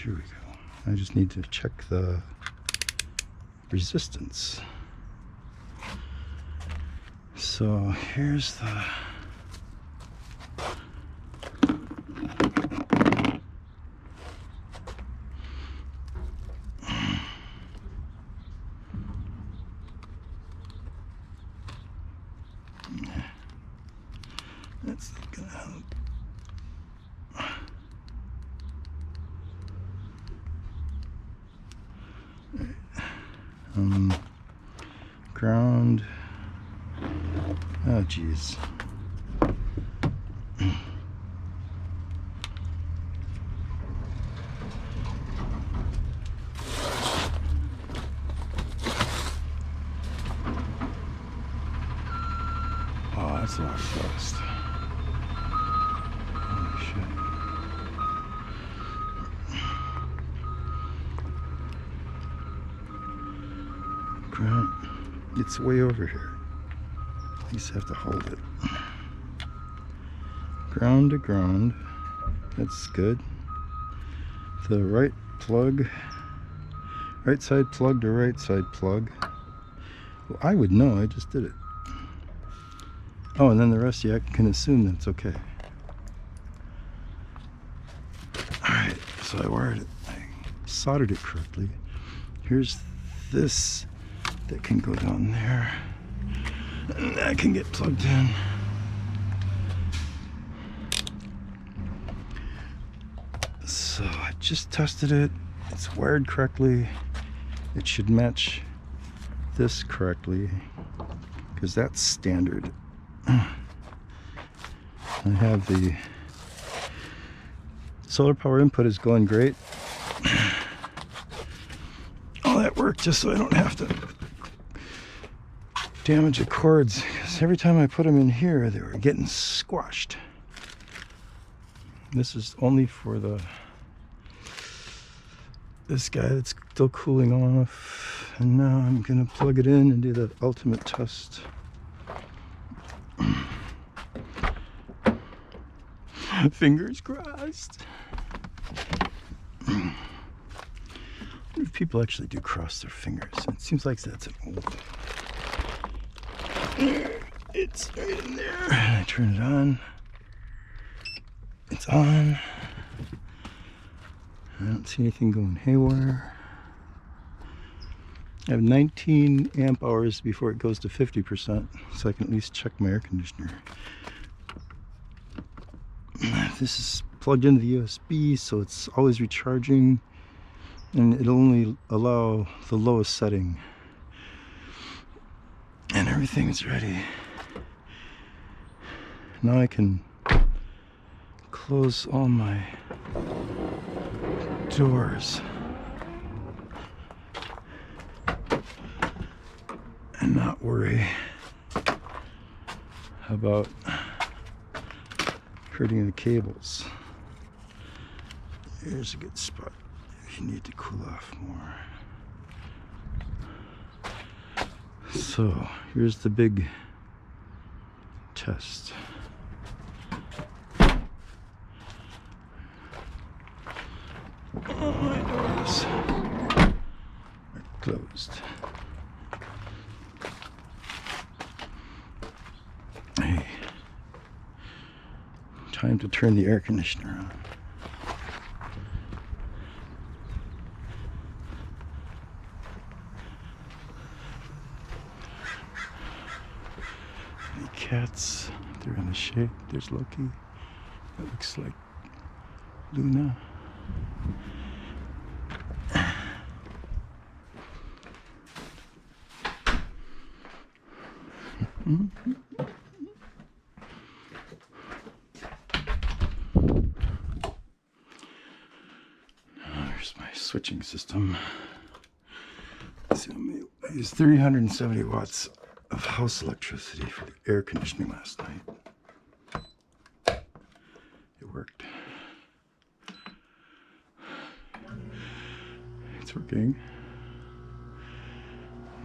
Here we go. I just need to check the resistance. So here's the that's not gonna help. Ground. Oh geez. Oh, that's a lot of dust. Holy shit. Ground. It's way over here. I just have to hold it. Ground to ground. That's good. The right plug. Right side plug to right side plug. Well, I would know. I just did it. Oh, and then the rest, yeah, I can assume that's okay. Alright, so I wired it. I soldered it correctly. Here's this that can go down there. And that can get plugged in. So I just tested it. It's wired correctly. It should match this correctly because that's standard. I have the solar power input is going great. All that work just so I don't have to damage the cords, because every time I put them in here they were getting squashed. This is only for this guy that's still cooling off, and now I'm gonna plug it in and do the ultimate test. Fingers crossed. I wonder if people actually do cross their fingers. It seems like that's an old. It's right in there. I turn it on. It's on. I don't see anything going haywire. I have 19 amp hours before it goes to 50%, so I can at least check my air conditioner. This is plugged into the USB, so it's always recharging, and it'll only allow the lowest setting. And everything is ready. Now I can close all my doors and not worry about hurting the cables. Here's a good spot if you need to cool off more. So here's the big test. Oh, my doors are closed. Hey, time to turn the air conditioner on. Any cats? They're in the shade. There's Loki. That looks like Luna. There's my switching system. So I used 370 watts of house electricity for the air conditioning last night. It worked. It's working.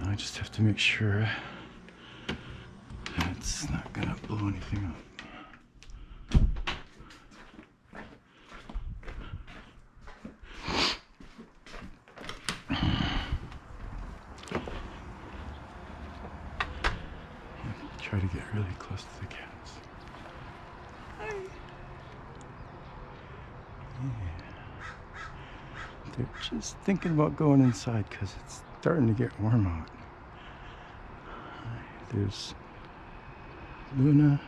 Now I just have to make sure it's not gonna blow anything up. Try to get really close to the cats. Hi. Yeah. They're just thinking about going inside because it's starting to get warm out. There's Luna,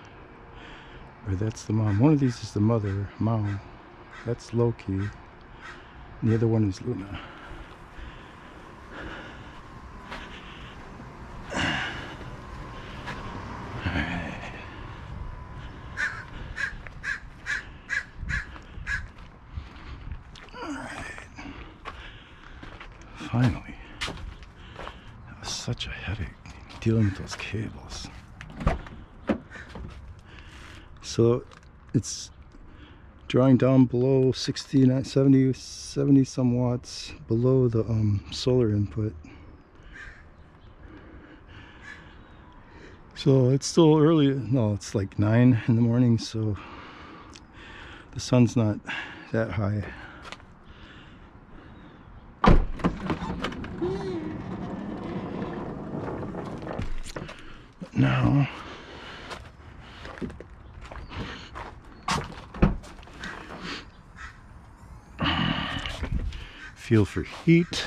or that's the mom. One of these is the mother, Mom. That's Loki. And the other one is Luna. Finally. That was such a headache dealing with those cables. So it's drawing down below 60, 70 some watts below the solar input. So it's still early. No, it's like 9 in the morning, so the sun's not that high. But now feel for heat.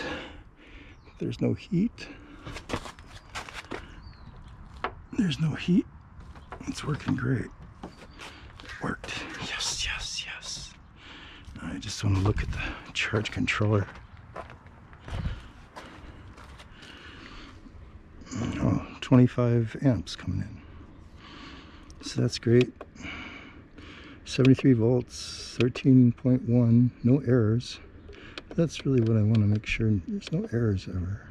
There's no heat. There's no heat. It's working great. It worked. Yes, yes, yes. I just want to look at the charge controller. Oh, 25 amps coming in. So that's great. 73 volts, 13.1, no errors. That's really what I want to make sure. There's no errors ever.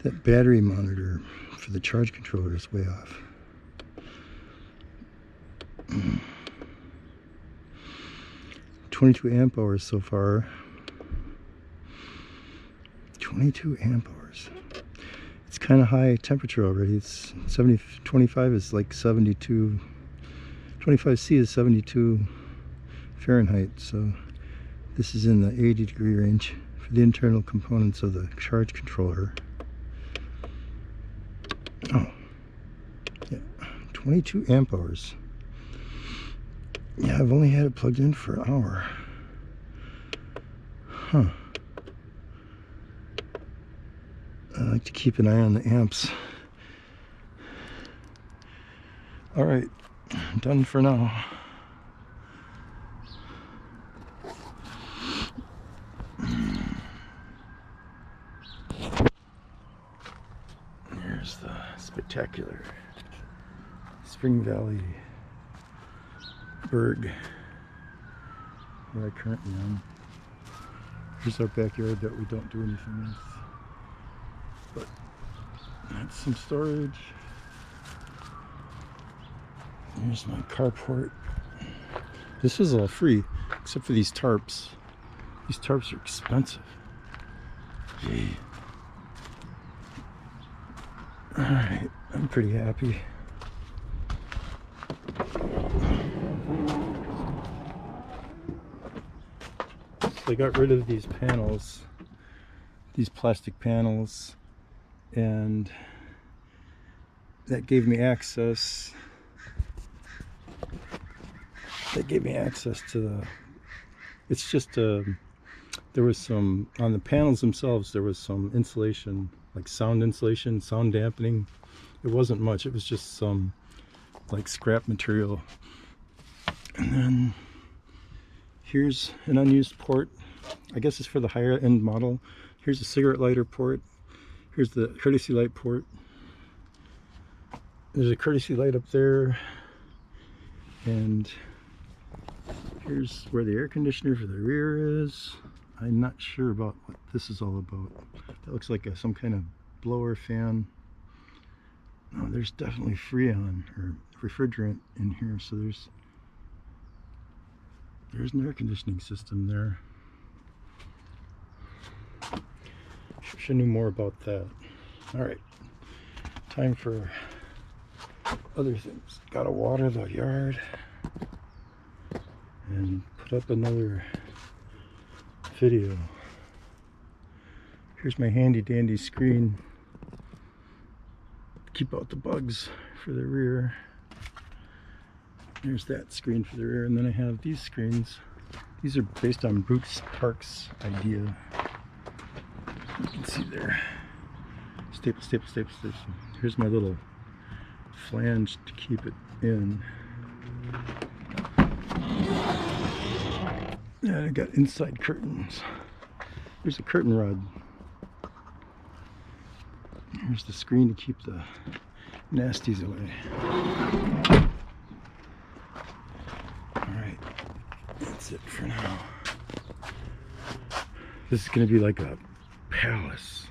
That battery monitor for the charge controller is way off. 22 amp hours so far. 22 amp hours. It's kind of high temperature already. It's 25 is like 72. 25C is 72 Fahrenheit. So this is in the 80-degree range for the internal components of the charge controller. Oh, yeah, 22 amp hours. Yeah, I've only had it plugged in for an hour. Huh. I like to keep an eye on the amps. All right, done for now. Here's the spectacular Spring Valley Berg where I currently am. Here's our backyard that we don't do anything with. But that's some storage. Here's my carport. This is all free, except for these tarps. These tarps are expensive. Gee. Alright, I'm pretty happy. So I got rid of these panels, these plastic panels, and that gave me access. That gave me access to the, it's just there was some, on the panels themselves, there was some insulation, like sound insulation, sound dampening. It wasn't much, it was just some like scrap material. And then here's an unused port. I guess it's for the higher end model. Here's a cigarette lighter port. Here's the courtesy light port. There's a courtesy light up there. And here's where the air conditioner for the rear is. I'm not sure about what this is all about. That looks like some kind of blower fan. No, there's definitely Freon or refrigerant in here, so there's an air conditioning system there. Should knew more about that. All right, time for other things. Gotta water the yard and put up another video. Here's my handy dandy screen. keep out the bugs for the rear. There's that screen for the rear, and then I have these screens. These are based on Bruce Park's idea. You can see there. Staple, staple, staple, staple. Here's my little flange to keep it in. And I got inside curtains. Here's a curtain rod. Here's the screen to keep the nasties away. Alright, that's it for now. This is going to be like a palace.